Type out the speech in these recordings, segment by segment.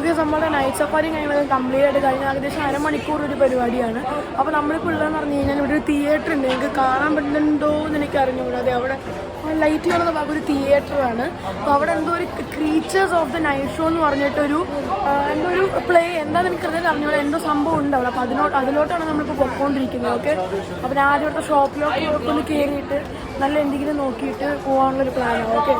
അപ്പോൾ നമ്മുടെ night safari ഞങ്ങൾ കംപ്ലീറ്റ് ആയിട്ട് കഴിഞ്ഞ ഏകദേശം അരമണിക്കൂർ ഒരു പരിപാടിയാണ്. അപ്പോൾ നമ്മളിപ്പോൾ ഉള്ളതെന്ന് പറഞ്ഞു കഴിഞ്ഞാൽ ഇവിടെ ഒരു തിയേറ്റർ ഉണ്ട്. നിങ്ങൾക്ക് കാണാൻ പറ്റുന്നുണ്ടോ എന്ന് എനിക്ക് അറിഞ്ഞുകൂടാ. അതെ, അവിടെ ലൈറ്റ് കാണുന്ന ഭാഗം ഒരു തിയേറ്ററാണ്. അപ്പോൾ അവിടെ എന്തോ ഒരു creatures of the night show എന്ന് പറഞ്ഞിട്ടൊരു എന്തോ ഒരു പ്ലേ എന്താണെന്ന് എനിക്കറിയാൻ അറിഞ്ഞൂടെ, എന്തോ സംഭവം ഉണ്ട് അവിടെ. അപ്പോൾ അതിലോട്ടാണ് നമ്മളിപ്പോൾ പൊയ്ക്കൊണ്ടിരിക്കുന്നത്. ഓക്കെ, അപ്പോൾ ഞാൻ ആദ്യം ഇവിടുത്തെ ഷോപ്പിലോട്ട് ഒന്ന് കയറിയിട്ട് നല്ല എന്തെങ്കിലും നോക്കിയിട്ട് പോകാനുള്ളൊരു പ്ലാനാണ്. ഓക്കെ,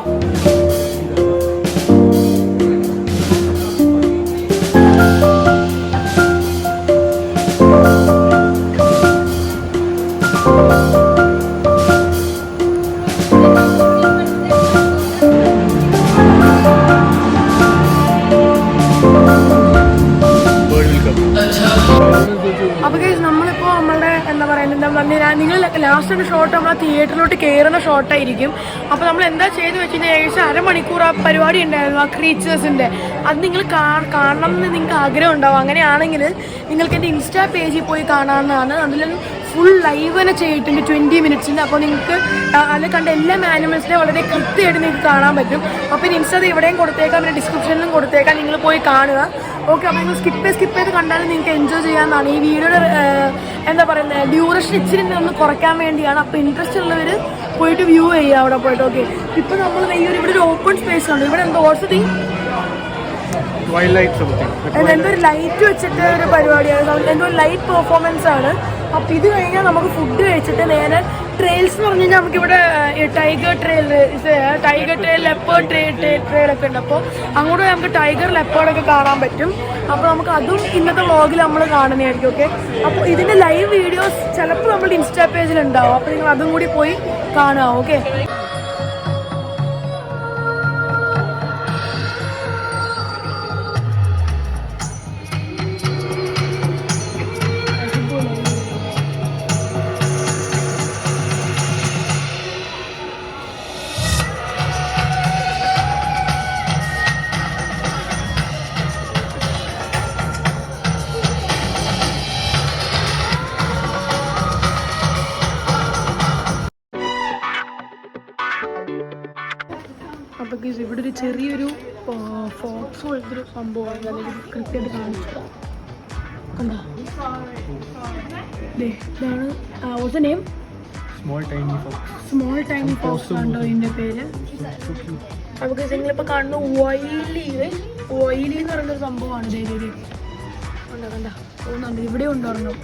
നിങ്ങൾ ലാസ്റ്റ് ഷോട്ട് നമ്മളെ തിയേറ്ററിലോട്ട് കയറുന്ന ഷോട്ടായിരിക്കും. അപ്പോൾ നമ്മൾ എന്താ ചെയ്ത് വെച്ച് കഴിഞ്ഞാൽ ഏകദേശം അരമണിക്കൂർ ആ പരിപാടി ഉണ്ടായിരുന്നു, ആ ക്രീച്ചേഴ്സിൻ്റെ. അത് നിങ്ങൾ കാണണം എന്ന് നിങ്ങൾക്ക് ആഗ്രഹം ഉണ്ടാവും. അങ്ങനെയാണെങ്കിൽ നിങ്ങൾക്ക് എൻ്റെ ഇൻസ്റ്റാ പേജിൽ പോയി കാണാവുന്നതാണ്. അതിൽ ഫുൾ ലൈവ് തന്നെ ചെയ്തിട്ടുണ്ട് 20 മിനിറ്റ്സിൻ്റെ. അപ്പോൾ നിങ്ങൾക്ക് അതിൽ കണ്ട എല്ലാ ആനിമൽസിനെയും വളരെ കൃത്യമായിട്ട് നിങ്ങൾക്ക് കാണാൻ പറ്റും. അപ്പോൾ ഇൻസ്റ്റാ എവിടെയും കൊടുത്തേക്കാം, പിന്നെ ഡിസ്ക്രിപ്ഷനിലും കൊടുത്തേക്കാം, നിങ്ങൾ പോയി കാണുക. ഓക്കെ, അപ്പോൾ നിങ്ങൾ സ്കിപ്പ് ചെയ്ത് കണ്ടാലും നിങ്ങൾക്ക് എൻജോയ് ചെയ്യാവുന്നതാണ്. ഈ വീഡിയോയുടെ എന്താ പറയുന്നത്, ഡ്യൂറേഷൻ ഇച്ചിരി ഒന്ന് കുറയ്ക്കാൻ വേണ്ടിയാണ്. അപ്പോൾ ഇൻട്രസ്റ്റ് ഉള്ളവർ പോയിട്ട് വ്യൂ ചെയ്യുക അവിടെ പോയിട്ട്. ഓക്കെ, ഇപ്പോൾ നമ്മൾ ഇവിടെ ഒരു ഓപ്പൺ സ്പേസ് ഉണ്ട്. ഇവിടെ എന്തോ എന്തോ ഒരു ലൈറ്റ് വെച്ചിട്ട് ഒരു പരിപാടിയാണ്, എന്തോ ഒരു ലൈറ്റ് പെർഫോമൻസ് ആണ്. അപ്പോൾ ഇത് കഴിഞ്ഞാൽ നമുക്ക് ഫുഡ് കഴിച്ചിട്ട് നേരെ ട്രെയിൽസ് എന്ന് പറഞ്ഞു കഴിഞ്ഞാൽ നമുക്കിവിടെ ടൈഗർ ട്രെയിൽ, ലെപ്പേർഡ് ട്രെയിലൊക്കെ ഉണ്ട്. അപ്പോൾ അങ്ങോട്ട് നമുക്ക് ടൈഗർ ലെപ്പേർഡൊക്കെ കാണാൻ പറ്റും. അപ്പോൾ നമുക്ക് അതും ഇന്നത്തെ വ്ളോഗിൽ നമ്മൾ കാണുന്നതായിരിക്കും. ഓക്കെ, അപ്പോൾ ഇതിൻ്റെ ലൈവ് വീഡിയോസ് ചിലപ്പോൾ നമ്മുടെ ഇൻസ്റ്റാ പേജിലുണ്ടാവും. അപ്പോൾ നിങ്ങൾ അതും കൂടി പോയി കാണുക. ഓക്കെ, അപ്പോൾ ഇവിടെ ഒരു ചെറിയൊരു ഫോക്സ് പോലത്തൊരു സംഭവമാണ്. അല്ലെങ്കിൽ കൃത്യമായിട്ട് കാണിച്ചു കണ്ടോ, ഇതാണ് what's the name, small tiny fox കണ്ടോ ഇതിൻ്റെ പേര്. അപ്പോൾ നിങ്ങളിപ്പോൾ കാണുന്ന വൈലി എന്ന് പറയുന്നൊരു സംഭവമാണ്. കണ്ട തോന്നുന്നുണ്ട്, ഇവിടെ ഉണ്ടോരണം.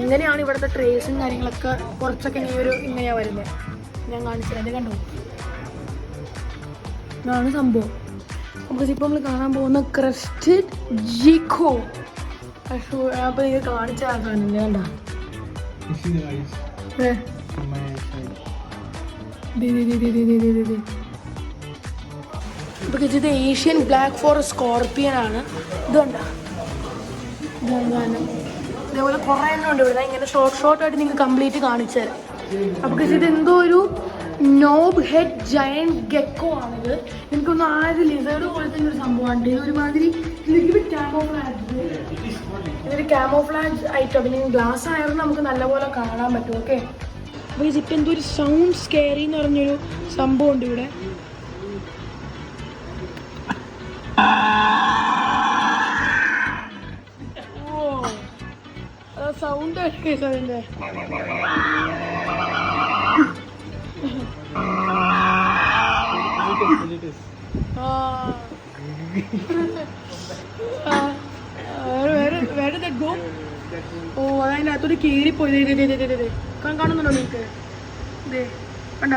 ഇങ്ങനെയാണ് ഇവിടുത്തെ ട്രേസും കാര്യങ്ങളൊക്കെ കുറച്ചൊക്കെ ഇങ്ങനെയാണ് വരുന്നത്. ഞാൻ കാണിച്ചത് അത് കണ്ടോ, ഇതാണ് സംഭവം. നമുക്ക് ഇപ്പോൾ നമ്മൾ കാണാൻ പോകുന്ന ക്രസ്റ്റഡ് ജിക്കോ. അപ്പോൾ നിങ്ങൾ കാണിച്ചാക്കാനില്ല കണ്ട. ഇപ്പോൾ ഇത് ഏഷ്യൻ ബ്ലാക്ക് ഫോറസ്റ്റ് സ്കോർപ്പിയൻ ആണ്. ഇതുണ്ടോ, ഇതേപോലെ കുറേ എണ്ണം ഉണ്ട് ഇവിടെ. ഇങ്ങനെ ഷോർട്ടായിട്ട് നിങ്ങൾക്ക് കംപ്ലീറ്റ് കാണിച്ചു തരാം. അപ്പോൾ ഇത് എന്തോ ഒരു നോബ് ഹെഡ് ജയന്റ് ഗെക്കോ ആണിത്. എനിക്കൊന്നും ആദ്യം ലിസേർഡ് പോലത്തെ ഒരു സംഭവമാണ്. ഇതൊരുമാതിരി ഇതൊരു ക്യാമോഫ്ലാജ് ഐറ്റം. പിന്നെ ഗ്ലാസ് ആയതുകൊണ്ട് നമുക്ക് നല്ലപോലെ കാണാൻ പറ്റും. ഓക്കെ, അപ്പോൾ ഇപ്പം എന്തോ ഒരു സൗണ്ട് സ്കെയറി എന്ന് പറഞ്ഞൊരു സംഭവം ഉണ്ട് ഇവിടെ. സൗണ്ട് കേട്ടോ അതിൻ്റെ. ഓ, അതതിൻ്റെ അകത്തോട്ട് കീറിപ്പോയി. കാണുന്നുണ്ടോ നിങ്ങൾക്ക്? കണ്ട